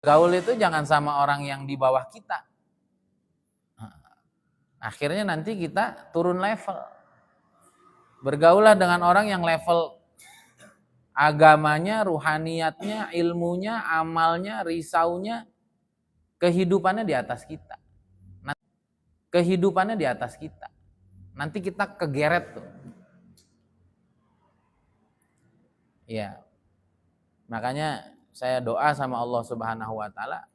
Gaul itu jangan sama orang yang di bawah kita. Akhirnya nanti kita turun level. Bergaulah dengan orang yang level agamanya, ruhaniyatnya, ilmunya, amalnya, risaunya, kehidupannya di atas kita. Kehidupannya di atas kita. Nanti kita kegeret tuh. Ya. Makanya saya doa sama Allah Subhanahu wa taala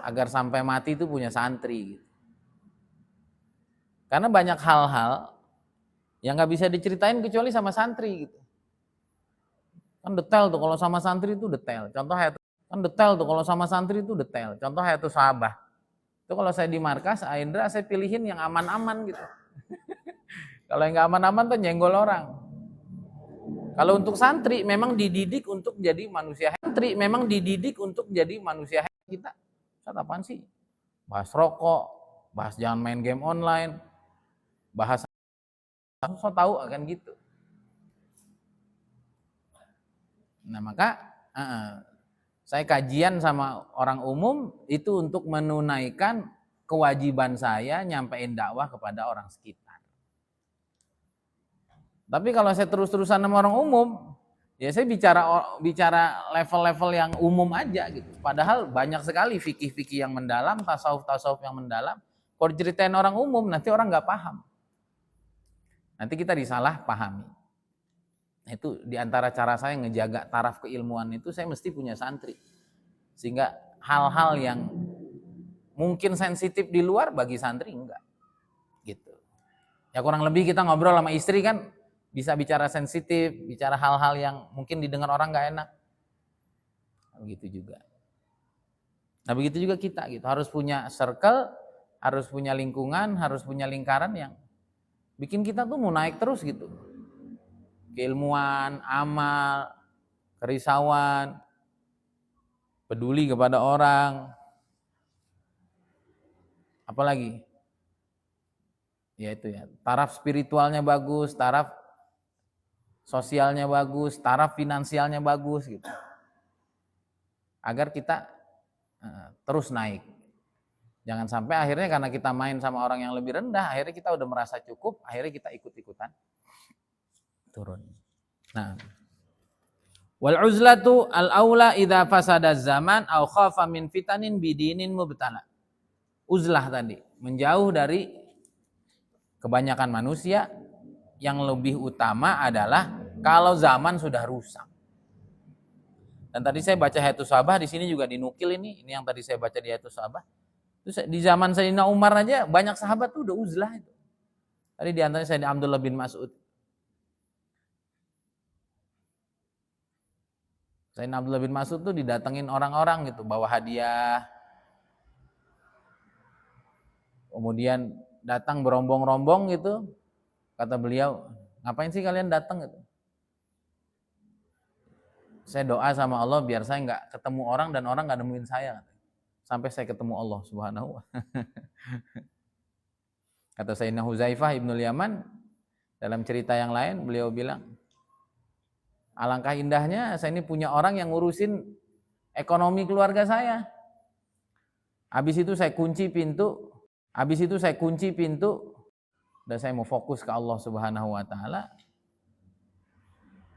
agar sampai mati itu punya santri gitu. Karena banyak hal-hal yang nggak bisa diceritain kecuali sama santri gitu. Kan detail tuh kalau sama santri itu detail. Contohnya kan detail tuh kalau sama santri itu detail. Contohnya itu sahabat. Itu kalau saya di markas, Indra saya pilihin yang aman-aman gitu. Kalau yang nggak aman-aman tuh nyenggol orang. Kalau untuk santri memang dididik untuk jadi manusia. Santri memang dididik untuk jadi manusia kita. Ustaz apaan sih? Bahas rokok, bahas jangan main game online, bahas so tahu akan gitu. Nah maka saya kajian sama orang umum itu untuk menunaikan kewajiban saya nyampein dakwah kepada orang sekitar. Tapi kalau saya terus-terusan sama orang umum, ya saya bicara level-level yang umum aja gitu. Padahal banyak sekali fikih-fikih yang mendalam, tasawuf-tasawuf yang mendalam. Kalau diceritain orang umum, nanti orang nggak paham. Nanti kita disalah pahami. Itu diantara cara saya ngejaga taraf keilmuan itu, saya mesti punya santri. Sehingga hal-hal yang mungkin sensitif di luar bagi santri enggak. Gitu. Ya kurang lebih kita ngobrol sama istri kan, bisa bicara sensitif, bicara hal-hal yang mungkin didengar orang nggak enak. Begitu juga. Nah begitu juga kita gitu, harus punya circle, harus punya lingkungan, harus punya lingkaran yang bikin kita tuh mau naik terus gitu. Keilmuan, amal, kerisauan, peduli kepada orang. Apalagi? Ya itu ya, taraf spiritualnya bagus, taraf sosialnya bagus, taraf finansialnya bagus gitu. Agar kita terus naik. Jangan sampai akhirnya karena kita main sama orang yang lebih rendah, akhirnya kita udah merasa cukup, akhirnya kita ikut-ikutan turun. Nah, wal uzlatu al aula idza fasada zaman aw khafa min fitanin bidinin mubtala. Uzlah tadi, menjauh dari kebanyakan manusia, yang lebih utama adalah kalau zaman sudah rusak. Dan tadi saya baca Hayatus Sabah, di sini juga dinukil ini yang tadi saya baca di Hayatus Sabah. Terus di zaman Sayyidina Umar aja banyak sahabat tuh udah uzlah itu. Tadi di antaranya Sayyidina Abdullah bin Mas'ud. Sayyidina Abdullah bin Mas'ud tuh didatengin orang-orang gitu, bawa hadiah. Kemudian datang berombong-rombong gitu. Kata beliau, ngapain sih kalian datang gitu? Saya doa sama Allah biar saya nggak ketemu orang dan orang nggak nemuin saya. Sampai saya ketemu Allah Subhanahu wa ta'ala. Kata Sayyidina Huzaifah Ibnul Yaman, dalam cerita yang lain beliau bilang, alangkah indahnya saya ini punya orang yang ngurusin ekonomi keluarga saya. Habis itu saya kunci pintu, dan saya mau fokus ke Allah Subhanahu wa ta'ala.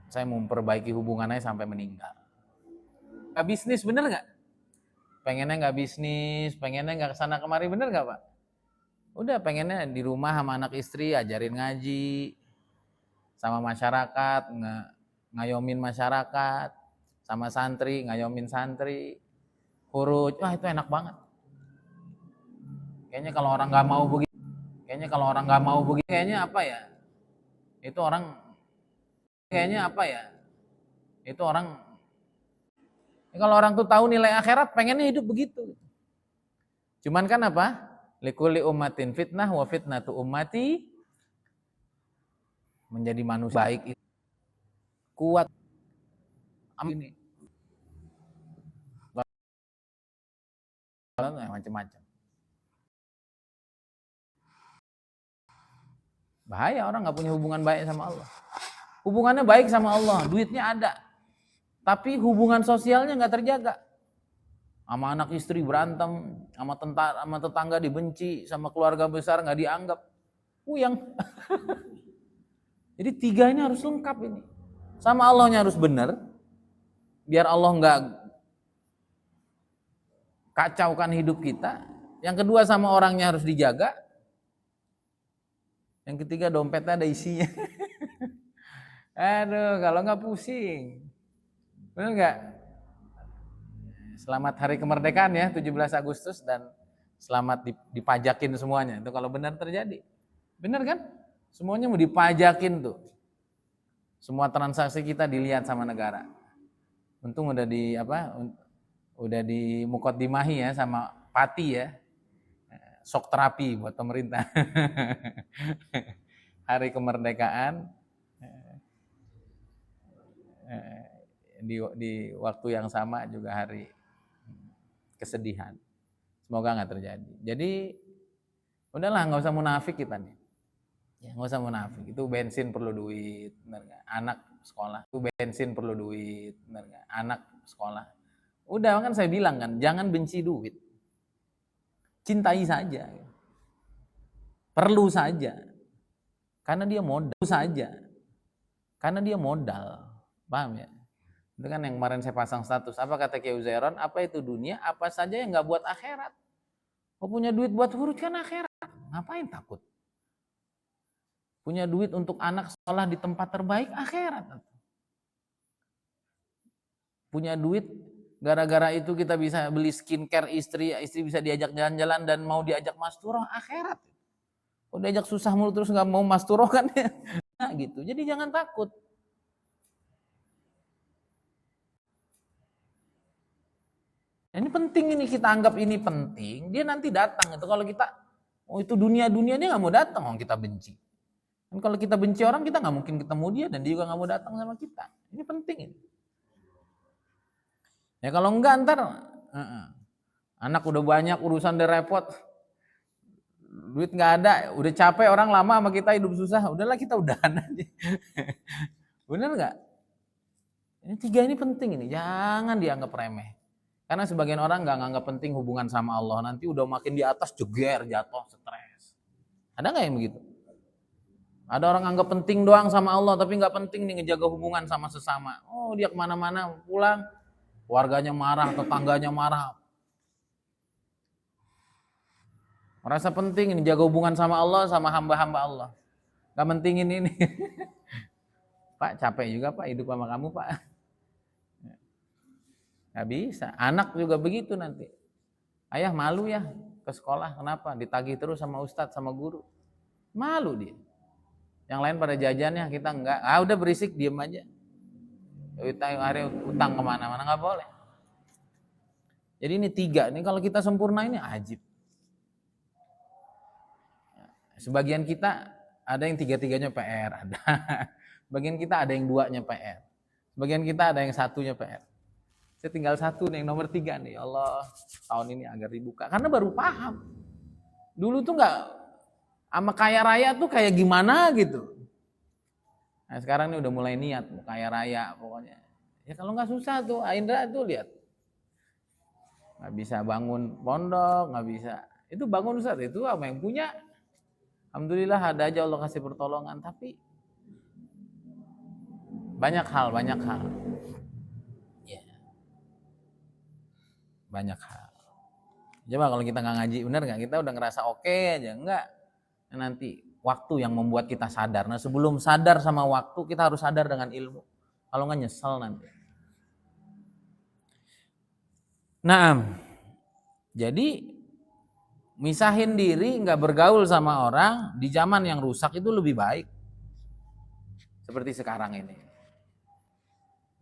Saya mau memperbaiki hubungannya sampai meninggal. Gak bisnis bener gak? Pengennya gak bisnis, pengennya gak kesana kemari, bener gak Pak? Udah pengennya di rumah sama anak istri, ajarin ngaji, sama masyarakat, ngayomin masyarakat, sama santri, ngayomin santri, huruj, wah itu enak banget. Kayaknya kalau orang gak mau begitu, kayaknya apa ya? Itu orang kalau orang tuh tahu nilai akhirat pengennya hidup begitu. Cuman kan apa? Likulli ummatin fitnah wa fitnatu ummati, menjadi manusia baik itu kuat ini macam-macam. Bahaya orang nggak punya hubungan baik sama Allah. Hubungannya baik sama Allah, duitnya ada, tapi hubungan sosialnya nggak terjaga. sama anak istri berantem, sama tetangga dibenci, sama keluarga besar nggak dianggap, puyeng. Jadi 3 ini harus lengkap ini. Sama Allahnya harus benar, biar Allah nggak kacaukan hidup kita. Yang kedua sama orangnya harus dijaga. Yang ketiga dompetnya ada isinya. Aduh, kalau nggak pusing. Benar nggak? Selamat Hari Kemerdekaan ya, 17 Agustus, dan selamat dipajakin semuanya. Itu kalau benar terjadi. Benar kan? Semuanya mau dipajakin tuh. Semua transaksi kita dilihat sama negara. Untung udah udah di mukodimahi ya sama Pati ya. Shock terapi buat pemerintah. Hari Kemerdekaan di waktu yang sama juga hari kesedihan. Semoga nggak terjadi. Jadi udahlah, nggak usah munafik kita nih. Ya, nggak usah munafik. Itu bensin perlu duit, benar nggak? Anak sekolah. Itu bensin perlu duit, benar nggak? Anak sekolah. Udah kan saya bilang kan, jangan benci duit. Cintai saja. Perlu saja. Karena dia modal saja. Karena dia modal. Paham ya? Itu kan yang kemarin saya pasang status. Apa kata Kiai Uzairon? Apa itu dunia? Apa saja yang nggak buat akhirat. Mau punya duit buat huruf kan akhirat. Ngapain takut? Punya duit untuk anak sekolah di tempat terbaik, akhirat. Punya duit, gara-gara itu kita bisa beli skincare istri bisa diajak jalan-jalan dan mau diajak masturoh, akhirat. Kalau diajak susah mulu terus nggak mau masturoh kan ya. Nah, gitu. Jadi jangan takut. Ini penting, ini kita anggap ini penting, dia nanti datang. Itu kalau kita, oh itu dunia dia nggak mau datang, orang kita benci. Dan kalau kita benci orang, kita nggak mungkin ketemu dia dan dia juga nggak mau datang sama kita. Ini penting ini. Ya kalau enggak ntar anak udah banyak urusan udah repot, duit nggak ada, udah capek orang lama sama kita hidup susah, udahlah kita udahan aja. Bener nggak? Ini 3 ini penting ini, jangan dianggap remeh. Karena sebagian orang nggak nganggap penting hubungan sama Allah, nanti udah makin di atas jeger, jatuh, stres. Ada nggak yang begitu? Ada orang anggap penting doang sama Allah, tapi nggak penting nih ngejaga hubungan sama sesama. Oh dia kemana-mana pulang, keluarganya marah, tetangganya marah. Merasa penting ini jaga hubungan sama Allah, sama hamba-hamba Allah. Gak pentingin ini. Pak capek juga Pak hidup sama kamu Pak. Gak bisa. Anak juga begitu nanti. Ayah malu ya ke sekolah, kenapa? Ditagih terus sama ustadz, sama guru. Malu dia. Yang lain pada jajannya, kita enggak. Udah berisik, diem aja. Utang kemana-mana, nggak boleh. Jadi ini 3, ini kalau kita sempurna ini ajib. Sebagian kita ada yang 3-3-nya PR, ada. Sebagian kita ada yang 2-nya PR. Sebagian kita ada yang 1-nya PR. Saya tinggal 1 nih, yang nomor 3 nih. Ya Allah, tahun ini agar dibuka. Karena baru paham. Dulu tuh nggak, sama kaya raya tuh kayak gimana gitu. Nah sekarang ini udah mulai niat, mau kaya raya pokoknya. Ya kalau nggak susah tuh, Indra tuh lihat. Nggak bisa bangun pondok, nggak bisa. Itu bangun Ustaz, itu apa yang punya. Alhamdulillah ada aja Allah kasih pertolongan, tapi banyak hal. Ya, banyak hal. Coba kalau kita nggak ngaji, bener nggak? Kita udah ngerasa oke aja, enggak. Nanti waktu yang membuat kita sadar. Nah sebelum sadar sama waktu, kita harus sadar dengan ilmu. Kalau nggak nyesel nanti. Nah, jadi misahin diri, nggak bergaul sama orang di zaman yang rusak itu lebih baik. Seperti sekarang ini.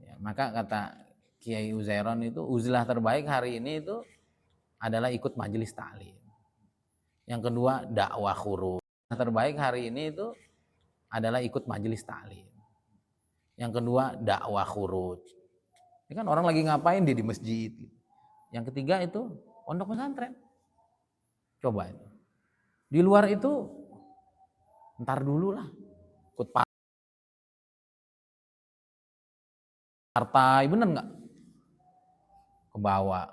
Ya, maka kata Kiai Uzairon itu, uzlah terbaik hari ini itu adalah ikut majelis ta'lim. Yang kedua, dakwah khuruj. Terbaik hari ini itu adalah ikut majelis ta'lim. Yang kedua, dakwah khuruj. Ini kan orang lagi ngapain di masjid. Yang ketiga itu pondok pesantren. Coba itu. Di luar itu ntar dulu lah. Ikut partai, bener nggak? Ke bawah.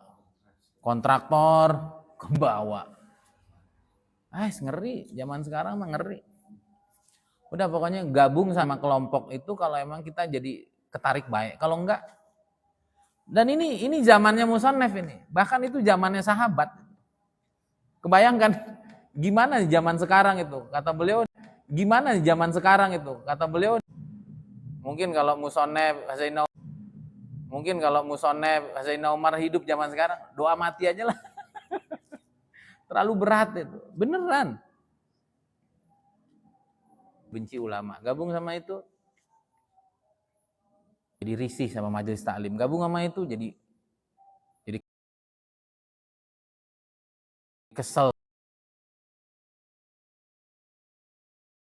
kontraktor ke bawah. Ngeri, zaman sekarang mah ngeri. Udah pokoknya gabung sama kelompok itu kalau emang kita jadi ketarik baik. Kalau enggak, dan ini zamannya Musannaf ini. Bahkan itu zamannya sahabat. Kebayangkan gimana di zaman sekarang itu? Kata beliau, gimana di zaman sekarang itu? Kata beliau, mungkin kalau Musannaf Zainal Umar hidup zaman sekarang, doa mati aja lah. Terlalu berat itu. Beneran. Benci ulama. Gabung sama itu jadi risih sama majelis taklim. Gabung sama itu jadi kesel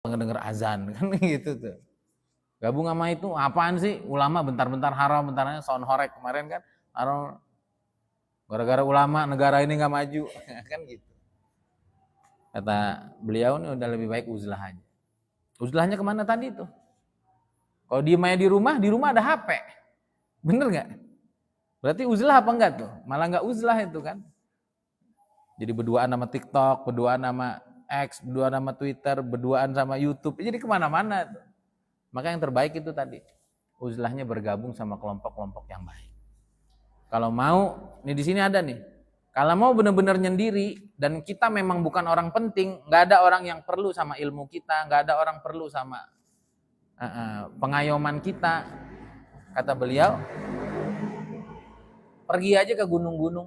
ngedenger azan kan gitu tuh. Gabung sama itu apaan sih? Ulama bentar-bentar haram, bentarnya sound horek kemarin kan. Haram gara-gara ulama negara ini nggak maju kan gitu. Kata beliau ini udah lebih baik uzlah aja. Uzlahnya kemana tadi tuh? Kalau diem aja di rumah ada HP. Bener nggak? Berarti uzlah apa enggak tuh? Malah nggak uzlah itu kan. Jadi berduaan sama TikTok, berduaan sama X, berduaan sama Twitter, berduaan sama YouTube. Jadi kemana-mana tuh. Maka yang terbaik itu tadi. Uzlahnya bergabung sama kelompok-kelompok yang baik. Kalau mau, nih di sini ada nih. Kalau mau benar-benar nyendiri dan kita memang bukan orang penting, nggak ada orang yang perlu sama ilmu kita, nggak ada orang perlu sama pengayoman kita. Kata beliau, pergi aja ke gunung-gunung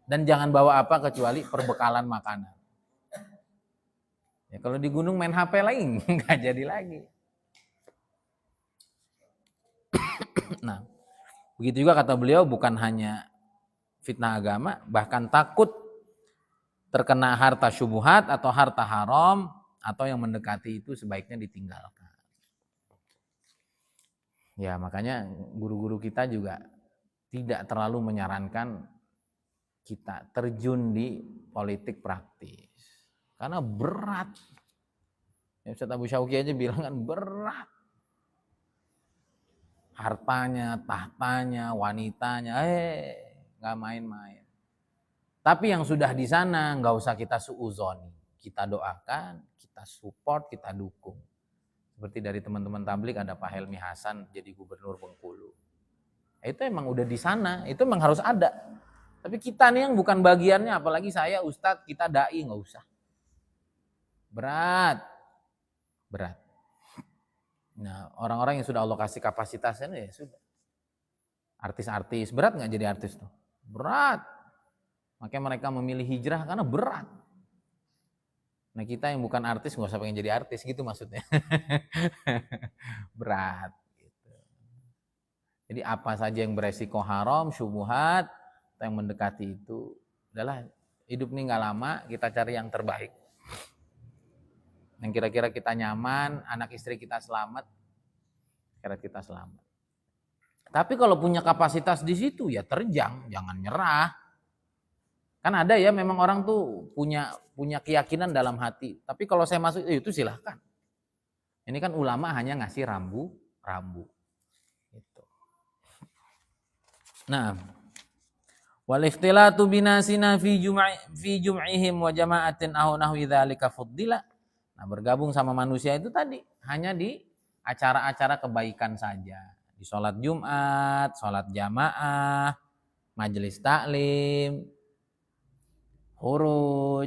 dan jangan bawa apa kecuali perbekalan makanan. Ya, kalau di gunung main HP lagi nggak jadi lagi. Nah, begitu juga kata beliau, bukan hanya fitnah agama, bahkan takut terkena harta syubhat atau harta haram atau yang mendekati itu sebaiknya ditinggalkan. Ya, makanya guru-guru kita juga tidak terlalu menyarankan kita terjun di politik praktis. Karena berat. Ya, Ustaz Abu Syauqi aja bilang kan berat. Hartanya, tahtanya, wanitanya, nggak main-main. Tapi yang sudah di sana nggak usah kita suuzoni, kita doakan, kita support, kita dukung. Seperti dari teman-teman tablik ada Pak Helmi Hasan jadi gubernur Bengkulu. Itu emang udah di sana, itu emang harus ada. Tapi kita nih yang bukan bagiannya, apalagi saya Ustadz, kita dai nggak usah. Berat. Nah, orang-orang yang sudah Allah kasih kapasitasnya ya sudah. Artis-artis, berat nggak jadi artis tuh? Berat. Makanya mereka memilih hijrah karena berat. Nah, kita yang bukan artis nggak usah pengen jadi artis gitu maksudnya. Berat. Gitu. Jadi apa saja yang beresiko haram, syubhat, atau yang mendekati itu, adalah hidup ini nggak lama, kita cari yang terbaik. Yang kira-kira kita nyaman, anak istri kita selamat, kira kita selamat. Tapi kalau punya kapasitas di situ ya terjang, jangan nyerah. Kan ada ya memang orang tuh punya keyakinan dalam hati. Tapi kalau saya masuk itu silahkan. Ini kan ulama hanya ngasih rambu. Gitu. Nah, wal ikhtilatu binasina fi jum'ihim wa jama'atin aw nahwi dzalika fuddila. Nah, bergabung sama manusia itu tadi hanya di acara-acara kebaikan saja. Di sholat Jumat, sholat jamaah, majelis taklim, huruj,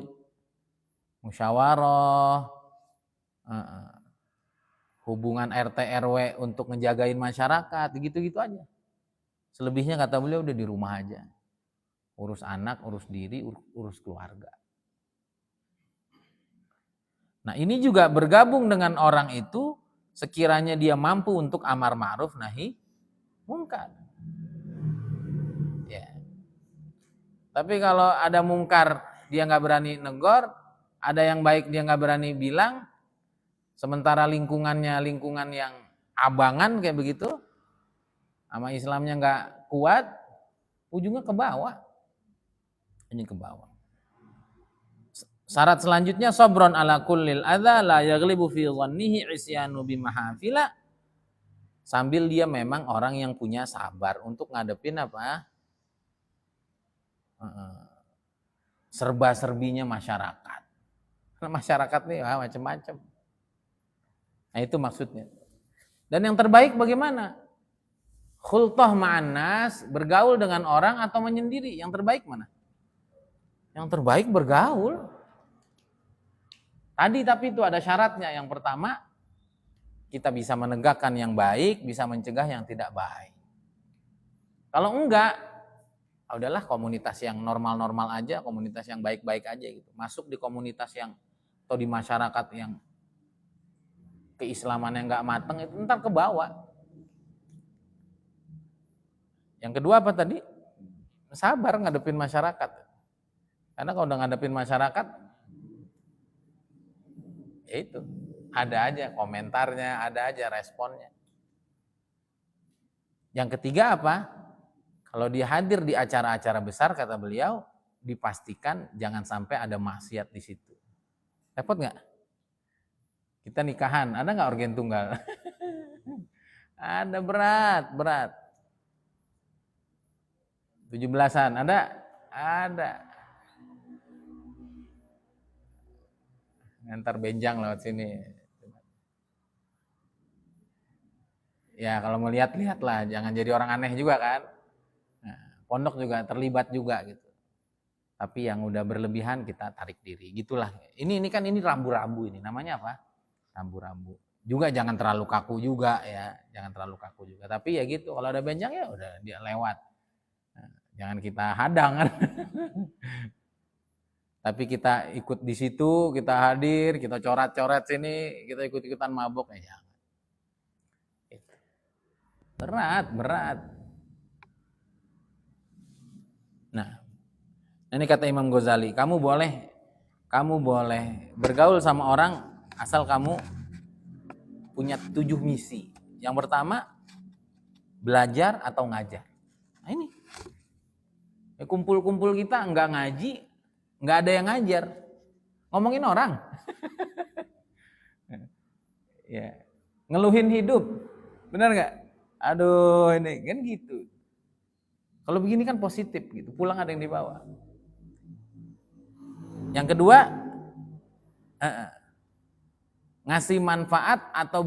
musyawarah, hubungan RT RW untuk ngejagain masyarakat, gitu-gitu aja. Selebihnya kata beliau udah di rumah aja. Urus anak, urus diri, urus keluarga. Nah, ini juga bergabung dengan orang itu sekiranya dia mampu untuk amar ma'ruf nahi mungkar. Ya. Tapi kalau ada mungkar dia nggak berani negor, ada yang baik dia nggak berani bilang, sementara lingkungannya lingkungan yang abangan kayak begitu, sama Islamnya nggak kuat, ujungnya ke bawah. Ini ke bawah. Syarat selanjutnya sabron ala kullil adza la yaghlibu fi dhannihi isyanu bimahafila. sambil dia memang orang yang punya sabar untuk ngadepin apa? Serba-serbinya masyarakat. Karena masyarakat nih macam-macam. Nah itu maksudnya. Dan yang terbaik bagaimana? Khultah ma'annas, bergaul dengan orang atau menyendiri? Yang terbaik mana? Yang terbaik bergaul. Tadi tapi itu ada syaratnya. Yang pertama, kita bisa menegakkan yang baik, bisa mencegah yang tidak baik. Kalau enggak, udahlah komunitas yang normal-normal aja, komunitas yang baik-baik aja gitu. Masuk di komunitas yang atau di masyarakat yang keislaman yang enggak mateng itu ntar ke bawah. Yang kedua apa tadi? Sabar ngadepin masyarakat. Karena kalau udah ngadepin masyarakat, ya itu. Ada aja komentarnya, ada aja responnya. Yang ketiga apa? Kalau dia hadir di acara-acara besar, kata beliau, dipastikan jangan sampai ada maksiat di situ. Repot nggak? Kita nikahan, ada nggak organ tunggal? Ada berat. 17-an, ada? Ada. Ngantar benjang lewat sini. Ya kalau mau lihat-lihat lah, jangan jadi orang aneh juga kan. Nah, pondok juga terlibat juga gitu. Tapi yang udah berlebihan kita tarik diri, gitulah. Ini kan rambu-rambu ini, namanya apa? Rambu-rambu. Juga jangan terlalu kaku juga ya, jangan terlalu kaku juga. Tapi ya gitu, kalau ada benjang ya udah dia lewat. Nah, jangan kita hadang kan. Tapi kita ikut di situ, kita hadir, kita coret-coret sini, kita ikut-ikutan mabuk ya jangan. Berat. Nah, ini kata Imam Ghazali, kamu boleh bergaul sama orang asal kamu punya 7 misi. Yang pertama, belajar atau ngajar. Nah ini, kumpul-kumpul kita nggak ngaji, nggak ada yang ngajar, ngomongin orang, ya, ngeluhin hidup, benar nggak? Aduh ini kan gitu. Kalau begini kan positif gitu, pulang ada yang dibawa. Yang kedua, ngasih manfaat atau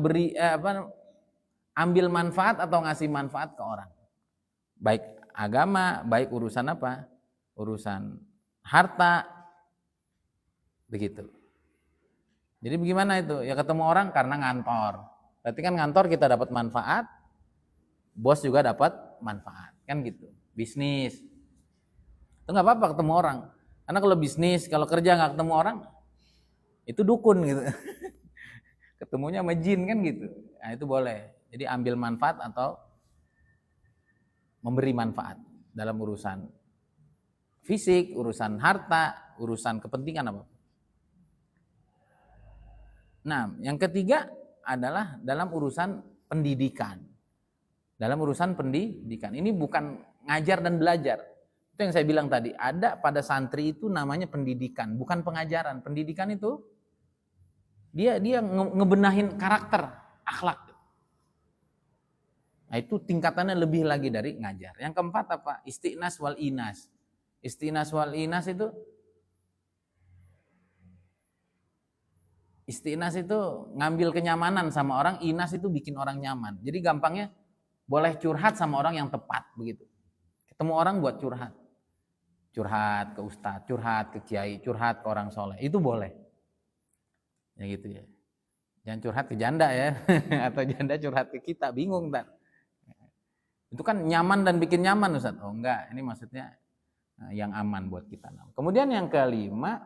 ambil manfaat atau ngasih manfaat ke orang. Baik agama, baik urusan apa? Urusan harta, begitu. Jadi bagaimana itu? Ya ketemu orang karena ngantor. Berarti kan ngantor kita dapat manfaat, bos juga dapat manfaat, kan gitu. Bisnis itu nggak apa-apa ketemu orang, karena kalau bisnis, kalau kerja nggak ketemu orang, itu dukun gitu. Ketemunya sama jin kan gitu. Nah itu boleh. Jadi ambil manfaat atau memberi manfaat dalam urusan fisik, urusan harta, urusan kepentingan apa. Nah, yang ketiga adalah dalam urusan pendidikan. Dalam urusan pendidikan, ini bukan ngajar dan belajar. Itu yang saya bilang tadi, ada pada santri itu namanya pendidikan, bukan pengajaran. Pendidikan itu dia ngebenahin karakter, akhlak. Nah, itu tingkatannya lebih lagi dari ngajar. Yang keempat apa? Istiqnas wal inas. Istiqnas wal inas itu ngambil kenyamanan sama orang, inas itu bikin orang nyaman. Jadi gampangnya boleh curhat sama orang yang tepat begitu. Ketemu orang buat curhat. Curhat ke ustadz, curhat ke kiai, curhat ke orang soleh. Itu boleh. Ya gitu ya. Jangan curhat ke janda ya. Atau janda curhat ke kita, bingung ntar. Itu kan nyaman dan bikin nyaman Ustaz. Oh enggak, ini maksudnya yang aman buat kita. Kemudian yang kelima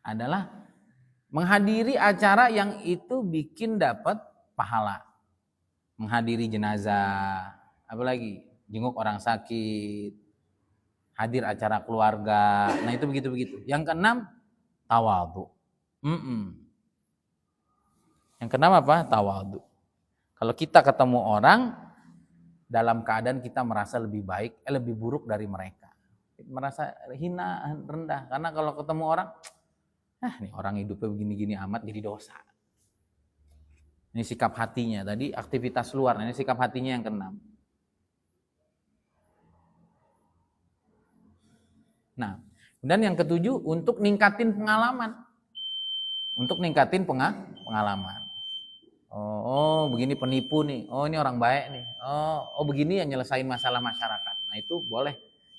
adalah menghadiri acara yang itu bikin dapat pahala. Menghadiri jenazah, apalagi jenguk orang sakit, hadir acara keluarga. Nah itu begitu-begitu. Yang keenam, tawadhu. Yang keenam apa? Tawadhu. Kalau kita ketemu orang dalam keadaan kita merasa lebih baik, lebih buruk dari mereka, merasa hina, rendah. Karena kalau ketemu orang, nih orang hidupnya begini-gini amat, jadi dosa. Ini sikap hatinya. Tadi aktivitas luar, ini sikap hatinya yang keenam. Nah, dan yang ketujuh untuk ningkatin pengalaman. Untuk ningkatin pengalaman. Oh, begini penipu nih. Oh, ini orang baik nih. Oh, begini yang nyelesain masalah masyarakat. Nah, itu boleh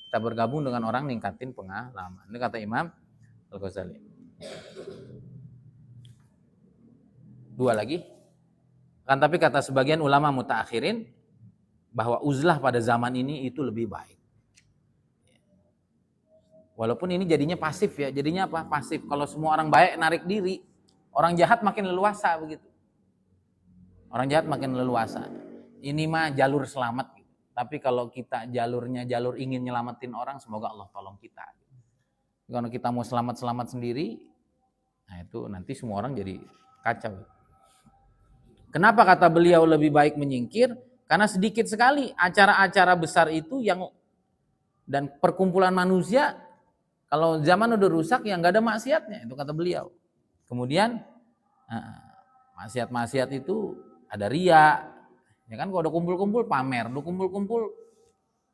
kita bergabung dengan orang ningkatin pengalaman. Ini kata Imam Al-Ghazali. Dua lagi. Kan tapi kata sebagian ulama mutaakhirin bahwa uzlah pada zaman ini itu lebih baik. Walaupun ini jadinya pasif ya. Jadinya apa? Pasif. Kalau semua orang baik narik diri, orang jahat makin leluasa begitu. Orang jahat makin leluasa. Ini mah jalur selamat. Tapi kalau kita jalurnya jalur ingin nyelamatin orang, semoga Allah tolong kita. Kalau kita mau selamat-selamat sendiri, nah itu nanti semua orang jadi kacau. Kenapa kata beliau lebih baik menyingkir? Karena sedikit sekali acara-acara besar itu yang dan perkumpulan manusia, kalau zaman udah rusak ya nggak ada maksiatnya, itu kata beliau. Kemudian maksiat-maksiat itu ada riya, ya kan, kalau udah kumpul-kumpul pamer, udah kumpul-kumpul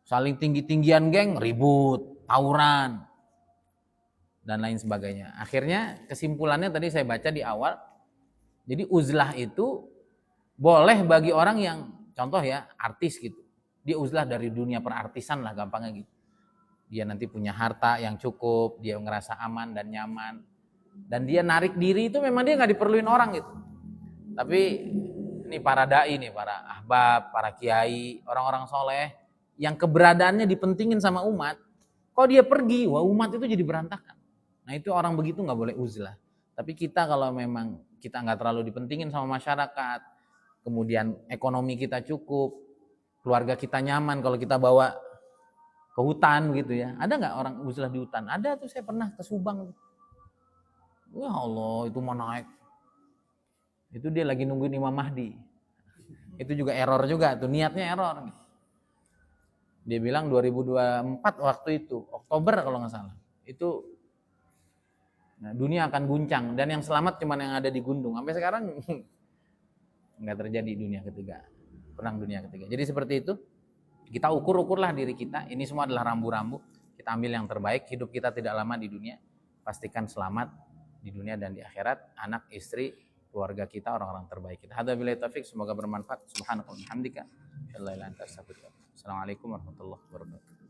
saling tinggi-tinggian geng, ribut, tawuran, dan lain sebagainya. Akhirnya kesimpulannya tadi saya baca di awal, jadi uzlah itu boleh bagi orang yang, contoh ya, artis gitu. Dia uzlah dari dunia perartisan lah gampangnya gitu. Dia nanti punya harta yang cukup, dia ngerasa aman dan nyaman. Dan dia narik diri itu memang dia nggak diperluin orang gitu. Tapi ini para dai nih, para ahbab, para kiai, orang-orang soleh yang keberadaannya dipentingin sama umat. Kalau dia pergi, wah umat itu jadi berantakan. Nah itu orang begitu nggak boleh uzlah. Tapi kita kalau memang kita nggak terlalu dipentingin sama masyarakat, kemudian ekonomi kita cukup, keluarga kita nyaman kalau kita bawa ke hutan gitu ya. Ada nggak orang uzlah di hutan? Ada tuh, saya pernah ke Subang. Ya Allah, itu mau naik. Itu dia lagi nungguin Imam Mahdi. Itu juga error juga tuh, niatnya error. Dia bilang 2024 waktu itu, Oktober kalau nggak salah. Itu dunia akan guncang dan yang selamat cuma yang ada di Gundung. Sampai sekarang nggak terjadi perang dunia ketiga. Jadi seperti itu, kita ukur-ukurlah diri kita. Ini semua adalah rambu-rambu. Kita ambil yang terbaik. Hidup kita tidak lama di dunia. Pastikan selamat di dunia dan di akhirat. Anak, istri, keluarga kita, orang-orang terbaik kita. Hadza billahi taufik. Semoga bermanfaat. Subhanakallahumma wa bihamdika. Assalamualaikum warahmatullahi wabarakatuh.